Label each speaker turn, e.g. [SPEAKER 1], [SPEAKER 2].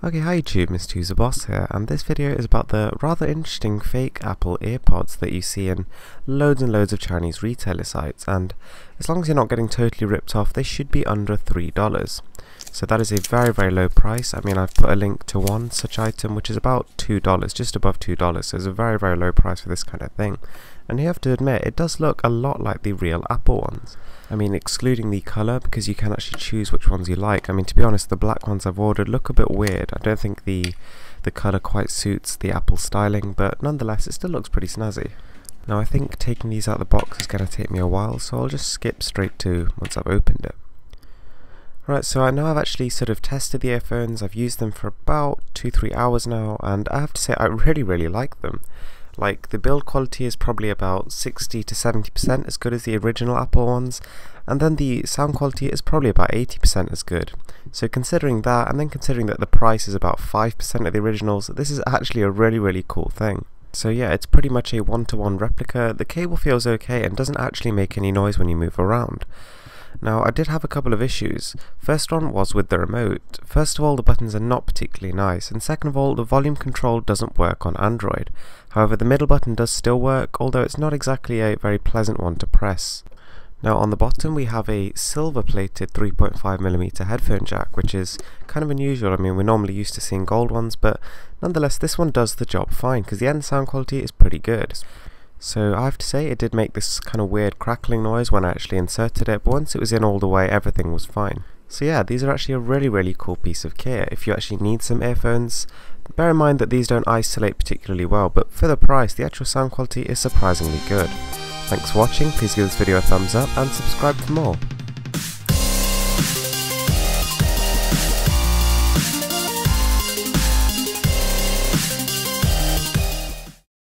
[SPEAKER 1] Okay, hi YouTube, Mr. User Boss here, and this video is about the rather interesting fake Apple Earpods that you see in loads and loads of Chinese retailer sites, and as long as you're not getting totally ripped off, they should be under $3. So that is a very low price. I mean, I've put a link to one such item which is about $2, just above $2, so it's a very low price for this kind of thing. And you have to admit, it does look a lot like the real Apple ones. I mean, excluding the colour, because you can actually choose which ones you like. I mean, to be honest, the black ones I've ordered look a bit weird. I don't think the colour quite suits the Apple styling, but nonetheless, it still looks pretty snazzy. Now, I think taking these out of the box is going to take me a while, so I'll just skip straight to once I've opened it. Right, so I know I've actually sort of tested the earphones. I've used them for about 2-3 hours now, and I have to say I really like them. Like, the build quality is probably about 60 to 70% as good as the original Apple ones, and then the sound quality is probably about 80% as good. So considering that, and then considering that the price is about 5% of the originals, this is actually a really cool thing. So yeah, it's pretty much a one-to-one replica. The cable feels okay and doesn't actually make any noise when you move around. Now, I did have a couple of issues. First one was with the remote. First of all, the buttons are not particularly nice, and second of all, the volume control doesn't work on Android. However, the middle button does still work, although it's not exactly a very pleasant one to press. Now, on the bottom we have a silver-plated 3.5mm headphone jack, which is kind of unusual. I mean, we're normally used to seeing gold ones, but nonetheless, this one does the job fine, because the end sound quality is pretty good. So I have to say, it did make this kind of weird crackling noise when I actually inserted it, but once it was in all the way, everything was fine. So yeah, these are actually a really cool piece of kit. If you actually need some earphones, bear in mind that these don't isolate particularly well, but for the price, the actual sound quality is surprisingly good. Thanks for watching, please give this video a thumbs up and subscribe for more.